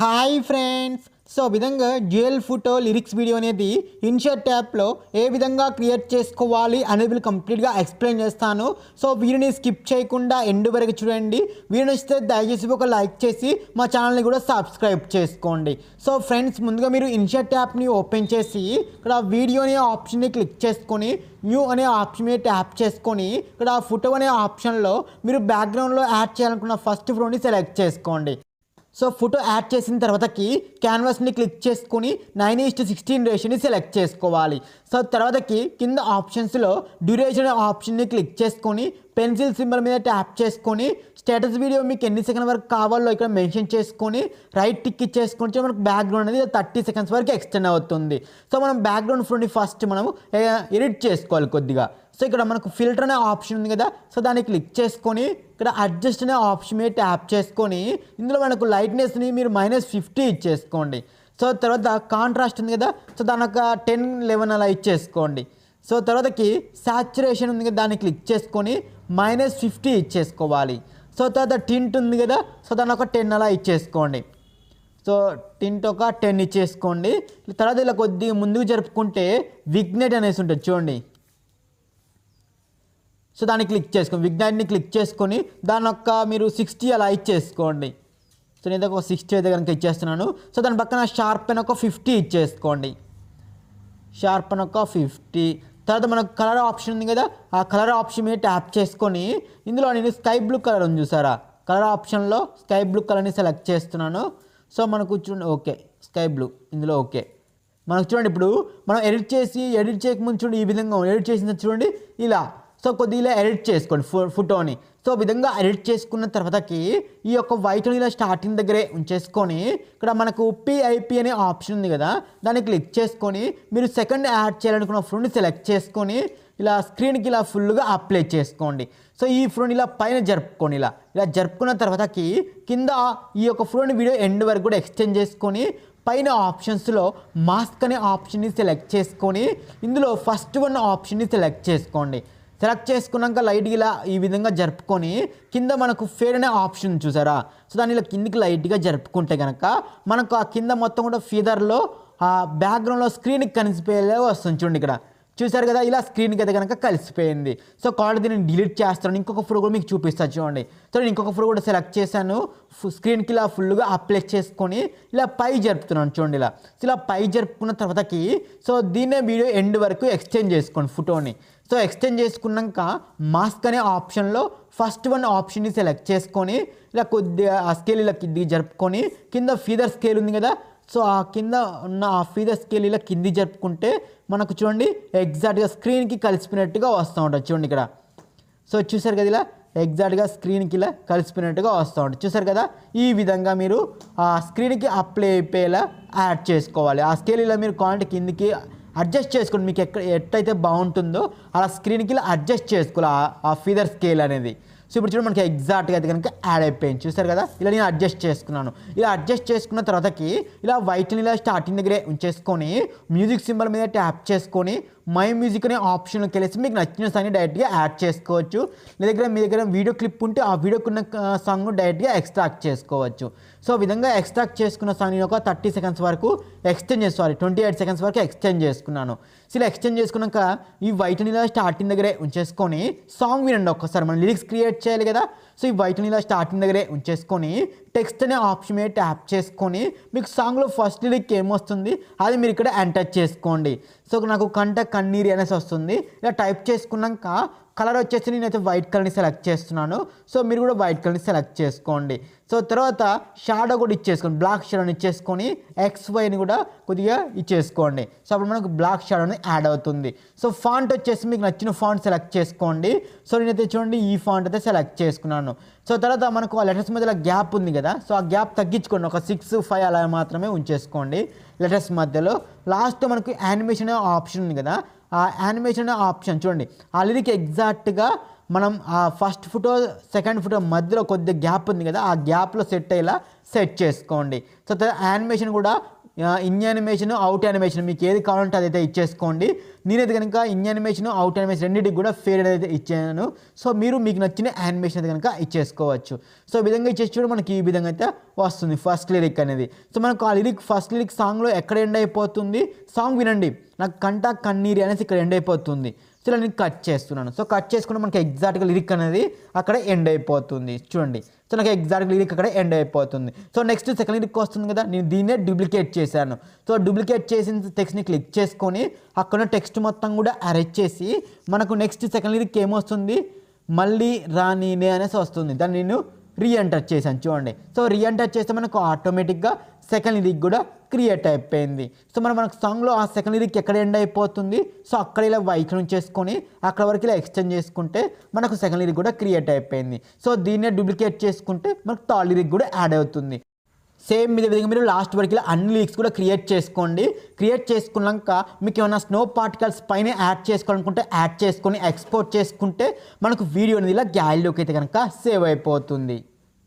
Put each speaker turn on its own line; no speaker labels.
Hi friends, so విధంగా dual photo lyrics video అనేది in shirt ట్యాబ్లో ఏ విధంగా క్రియేట్ చేసుకోవాలి అనేది కంప్లీట్గా ఎక్స్ప్లెయిన్ చేస్తాను. సో వీడియోని స్కిప్ చేయకుండా ఎండ్ వరకు చూడండి. వీడియో నచ్చితే దయచేసి ఒక లైక్ చేసి మా ఛానల్ని కూడా సబ్స్క్రైబ్ చేసుకోండి. సో ఫ్రెండ్స్, ముందుగా మీరు ఇన్షర్ట్ ట్యాబ్ని ఓపెన్ చేసి ఇక్కడ వీడియో అనే ఆప్షన్ని క్లిక్ చేసుకొని న్యూ అనే ఆప్షన్ మీద ట్యాప్ చేసుకొని ఇక్కడ ఫోటో అనే ఆప్షన్లో మీరు బ్యాక్గ్రౌండ్లో యాడ్ చేయాలనుకున్న ఫస్ట్ ఫోటోని సెలెక్ట్ చేసుకోండి. సో ఫోటో యాడ్ చేసిన తర్వాతకి క్యాన్వాస్ని క్లిక్ చేసుకొని 9:16 రేషియోని సెలెక్ట్ చేసుకోవాలి. సో తర్వాతకి కింద ఆప్షన్స్లో డ్యూరేషన్ ఆప్షన్ని క్లిక్ చేసుకొని పెన్సిల్ సింబల్ మీద ట్యాప్ చేసుకొని స్టేటస్ వీడియో మీకు ఎన్ని సెకండ్ వరకు కావాలో ఇక్కడ మెన్షన్ చేసుకొని రైట్ టిక్ ఇచ్చేసుకుంటే మనకు బ్యాక్గ్రౌండ్ అనేది 30 సెకండ్స్ వరకు ఎక్స్టెండ్ అవుతుంది. సో మనం బ్యాక్గ్రౌండ్ ఫోటోని ఫస్ట్ మనం ఎడిట్ చేసుకోవాలి కొద్దిగా. సో ఇక్కడ మనకు ఫిల్టర్ అనే ఆప్షన్ ఉంది కదా, సో దాన్ని క్లిక్ చేసుకొని ఇక్కడ అడ్జస్ట్ అనే ఆప్షన్ మీద ట్యాప్ చేసుకొని ఇందులో మనకు లైట్నెస్ని మీరు -50 ఇచ్చేసుకోండి. సో తర్వాత కాంట్రాస్ట్ ఉంది కదా, సో దాని ఒక 10-11 అలా ఇచ్చేసుకోండి. సో తర్వాతకి సాచురేషన్ ఉంది కదా, దాన్ని క్లిక్ చేసుకొని -50 ఇచ్చేసుకోవాలి. సో తర్వాత టింట్ ఉంది కదా, సో దాని ఒక 10 అలా ఇచ్చేసుకోండి. సో టింట్ ఒక 10 ఇచ్చేసుకోండి. తర్వాత ఇలా కొద్దిగా ముందుకు జరుపుకుంటే విగ్నెట్ అనేసి ఉంటుంది చూడండి. సో దాన్ని క్లిక్ చేసుకోండి, విగ్నైట్ని క్లిక్ చేసుకొని దాని యొక్క మీరు 60 అలా ఇచ్చేసుకోండి. సో నేను ఒక 60 అయితే కనుక ఇచ్చేస్తున్నాను. సో దాని పక్కన షార్ప్ అని ఒక 50 ఇచ్చేసుకోండి. షార్ప్ అని ఒక 50. తర్వాత మనకు కలర్ ఆప్షన్ ఉంది కదా, ఆ కలర్ ఆప్షన్ మీద ట్యాప్ చేసుకొని ఇందులో నేను స్కై బ్లూ కలర్ ఉంది చూసారా, కలర్ ఆప్షన్లో స్కై బ్లూ కలర్ని సెలెక్ట్ చేస్తున్నాను. సో మనకు చూడండి, ఓకే స్కై బ్లూ ఇందులో ఓకే. మనకు చూడండి, ఇప్పుడు మనం ఎడిట్ చేయకముందు చూడండి ఈ విధంగా ఎడిట్ చేసిన చూడండి ఇలా. సో కొద్దిగా ఎడిట్ చేసుకోండి ఫోటోని. సో విధంగా ఎడిట్ చేసుకున్న తర్వాతకి ఈ యొక్క వైట్ ఇలా స్టార్టింగ్ దగ్గరే ఉంచేసుకొని ఇక్కడ మనకు పిఐపి అనే ఆప్షన్ ఉంది కదా, దాన్ని క్లిక్ చేసుకొని మీరు సెకండ్ యాడ్ చేయాలనుకున్న ఫోటోని సెలెక్ట్ చేసుకొని ఇలా స్క్రీన్కి ఇలా ఫుల్గా అప్లై చేసుకోండి. సో ఈ ఫోటోని ఇలా పైన జరుపుకోండి. ఇలా జరుపుకున్న తర్వాతకి కింద ఈ యొక్క ఫోటోని వీడియో ఎండ్ వరకు కూడా ఎక్స్టెండ్ చేసుకొని పైన ఆప్షన్స్లో మాస్క్ అనే ఆప్షన్ని సెలెక్ట్ చేసుకొని ఇందులో ఫస్ట్ వన్ ఆప్షన్ని సెలెక్ట్ చేసుకోండి. సెలెక్ట్ చేసుకున్నాక లైట్గా ఇలా ఈ విధంగా జరుపుకొని కింద మనకు ఫేడ్ అనే ఆప్షన్ చూసారా, సో దాన్ని ఇలా కిందికి లైట్గా జరుపుకుంటే కనుక మనకు ఆ కింద మొత్తం కూడా ఫీదర్లో ఆ బ్యాక్గ్రౌండ్లో స్క్రీన్కి కలిసిపోయేలా వస్తుంది చూడండి. ఇక్కడ చూసారు కదా, ఇలా స్క్రీన్కి అయితే కనుక కలిసిపోయింది. సో కాబట్టి దీన్ని డిలీట్ చేస్తాను. ఇంకొక ఫోటో కూడా మీకు చూపిస్తాను చూడండి. సో నేను ఇంకొక ఫోటో కూడా సెలెక్ట్ చేశాను. స్క్రీన్కి ఇలా ఫుల్గా అప్లై చేసుకొని ఇలా పై జరుపుతున్నాను చూడండి. ఇలా పై జరుపుకున్న తర్వాతకి సో దీన్నే వీడియో ఎండ్ వరకు ఎక్స్టెండ్ చేసుకోండి ఫోటోని. సో ఎక్స్టెండ్ చేసుకున్నాక మాస్క్ అనే ఆప్షన్లో ఫస్ట్ వన్ ఆప్షన్ని సెలెక్ట్ చేసుకొని ఇలా కొద్దిగా ఆ స్కేల్ ఇలా కిందికి జరుపుకొని కింద ఫీదర్ స్కేల్ ఉంది కదా, సో ఆ కింద ఉన్న ఆ ఫీదర్ స్కేల్ ఇలా కింది జరుపుకుంటే మనకు చూడండి ఎగ్జాక్ట్గా స్క్రీన్కి కలిసిపోయినట్టుగా వస్తూ ఉంటుంది చూడండి ఇక్కడ. సో చూసారు కదా, ఇలా ఎగ్జాక్ట్గా స్క్రీన్కి ఇలా కలిసిపోయినట్టుగా వస్తూ ఉంటుంది చూసారు కదా. ఈ విధంగా మీరు ఆ స్క్రీన్కి అప్లై అయిపోయేలా యాడ్ చేసుకోవాలి. ఆ స్కేల్ ఇలా మీరు కాంటే కిందికి అడ్జస్ట్ చేసుకోండి, మీకు ఎట్టయితే బాగుంటుందో అలా స్క్రీన్కి ఇలా అడ్జస్ట్ చేసుకోవాలి ఆ ఫీదర్ స్కేల్ అనేది. సో ఇప్పుడు చూడండి మనకి ఎగ్జాక్ట్గా అయితే కనుక యాడ్ అయిపోయింది చూసారు కదా. ఇలా నేను అడ్జస్ట్ చేసుకున్నాను. ఇలా అడ్జస్ట్ చేసుకున్న తర్వాతకి ఇలా వైట్ని ఇలా స్టార్టింగ్ దగ్గరే ఉంచేసుకొని మ్యూజిక్ సింబల్ మీద ట్యాప్ చేసుకొని మై మ్యూజిక్ అనే ఆప్షన్లోకి వెళ్ళేసి మీకు నచ్చిన సాంగ్ని డైరెక్ట్గా యాడ్ చేసుకోవచ్చు. మీ దగ్గర వీడియో క్లిప్ ఉంటే ఆ వీడియోకున్న సాంగ్ను డైరెక్ట్గా ఎక్స్ట్రాక్ట్ చేసుకోవచ్చు. సో విధంగా ఎక్స్ట్రాక్ట్ చేసుకున్న సాంగ్ని ఒక 30 సెకండ్స్ వరకు ఎక్స్టెండ్ 28 సెకండ్స్ వరకు ఎక్స్టెండ్ చేసుకున్నాను. సో ఇలా ఎక్స్టెండ్ చేసుకున్నాక ఈ వైట్ని ఇలా స్టార్టింగ్ దగ్గరే ఉంచేసుకొని సాంగ్ వినండి ఒక్కసారి. మనం లిరిక్స్ క్రియేట్ చేయాలి కదా, సో ఈ వైట్ని ఇలా స్టార్టింగ్ దగ్గరే ఉంచేసుకొని టెక్స్ట్ అనే ఆప్షన్ మీద ట్యాప్ చేసుకొని మీకు సాంగ్లో ఫస్ట్ లిరిక్ ఏమొస్తుంది అది మీరు ఇక్కడ ఎంటర్ చేసుకోండి. సో నాకు కంట కన్నీరు అనేసి వస్తుంది. ఇలా టైప్ చేసుకున్నాక కలర్ వచ్చేసి నేనైతే వైట్ కలర్ని సెలెక్ట్ చేస్తున్నాను. సో మీరు కూడా వైట్ కలర్ని సెలెక్ట్ చేసుకోండి. సో తర్వాత షాడో కూడా ఇచ్చేసుకోండి, బ్లాక్ షాడోని ఇచ్చేసుకొని XYని కూడా కొద్దిగా ఇచ్చేసుకోండి. సో అప్పుడు మనకు బ్లాక్ షాడోని యాడ్ అవుతుంది. సో ఫాంట్ వచ్చేసి మీకు నచ్చిన ఫాంట్ సెలెక్ట్ చేసుకోండి. సో నేనైతే చూడండి ఈ ఫాంట్ అయితే సెలెక్ట్ చేసుకున్నాను. సో తర్వాత మనకు ఆ లెటర్స్ మధ్యలో గ్యాప్ ఉంది కదా, సో ఆ గ్యాప్ తగ్గించుకోండి, ఒక 6-5 అలా మాత్రమే ఉంచేసుకోండి లెటర్స్ మధ్యలో. లాస్ట్ మనకు యానిమేషన్ ఆప్షన్ ఉంది కదా, ఆ యానిమేషన్ ఆప్షన్ చూడండి ఆ లిరిక్ ఎగ్జాక్ట్గా మనం ఆ ఫస్ట్ ఫోటో సెకండ్ ఫోటో మధ్యలో కొద్దిగా గ్యాప్ ఉంది కదా, ఆ గ్యాప్లో సెట్ అయ్యేలా సెట్ చేసుకోండి. సో యానిమేషన్ కూడా ఇన్ యానిమేషన్ అవుట్ యానిమేషన్ మీకు ఏది కావాలంటే అదైతే ఇచ్చేసుకోండి. నేనైతే కనుక ఇన్ యానిమేషన్ అవుట్ యానిమేషన్ రెండింటికి కూడా ఫేడ్ అయితే ఇచ్చాను. సో మీరు మీకు నచ్చిన యానిమేషన్ అయితే కనుక ఇచ్చేసుకోవచ్చు. సో ఈ విధంగా ఇచ్చేసి చూడ మనకి ఈ విధంగా అయితే వస్తుంది ఫస్ట్ లిరిక్ అనేది. సో మనకు ఆ లిరిక్ ఫస్ట్ లిరిక్ సాంగ్లో ఎక్కడ ఎండ్ అయిపోతుంది, సాంగ్ వినండి, నాకు కంట కన్నీరి అనేసి ఇక్కడ ఎండ్ అయిపోతుంది. సో ఇలా నేను కట్ చేస్తున్నాను. సో కట్ చేసుకుంటే మనకి ఎగ్జాక్ట్గా లిరిక్ అనేది అక్కడ ఎండ్ అయిపోతుంది చూడండి. సో నాకు ఎగ్జాక్ట్ లిరిక్ అక్కడ ఎండ్ అయిపోతుంది. సో నెక్స్ట్ సెకండ్ లిరిక్ వస్తుంది కదా, నేను దీన్నే డూప్లికేట్ చేశాను. సో డూప్లికేట్ చేసిన టెక్స్ట్ని క్లిక్ చేసుకొని అక్కడ టెక్స్ట్ మొత్తం కూడా అరేంజ్ చేసి మనకు నెక్స్ట్ సెకండ్ లిరిక్ ఏమొస్తుంది, మళ్ళీ రానీనే అనేసి వస్తుంది. దాన్ని నేను రీఎంటర్ చేశాను చూడండి. సో రీఎంటర్ చేస్తే మనకు ఆటోమేటిక్గా సెకండ్ లిరిక్ కూడా క్రియేట్ అయిపోయింది. సో మనకు సాంగ్లో ఆ సెకండ్ లిరిక్ ఎక్కడ ఎండ్ అయిపోతుంది, సో అక్కడ ఇలా వైక్ నుంచి చేసుకొని అక్కడ వరకు ఇలా ఎక్స్టెండ్ చేసుకుంటే మనకు సెకండ్ లిరిక్ కూడా క్రియేట్ అయిపోయింది. సో దీన్నే డూప్లికేట్ చేసుకుంటే మనకు థర్డ్ లిరిక్ కూడా యాడ్ అవుతుంది. సేమ్ ఇదే విధంగా మీరు లాస్ట్ వరకు ఇలా అన్ని లిరిక్స్ కూడా క్రియేట్ చేసుకోండి. క్రియేట్ చేసుకున్నాక మీకు ఏమైనా స్నో పార్టికల్స్ పైన యాడ్ చేసుకోవాలనుకుంటే యాడ్ చేసుకొని ఎక్స్పోర్ట్ చేసుకుంటే మనకు వీడియో అనేది ఇలా గ్యాలరీలోకి అయితే కనుక సేవ్ అయిపోతుంది.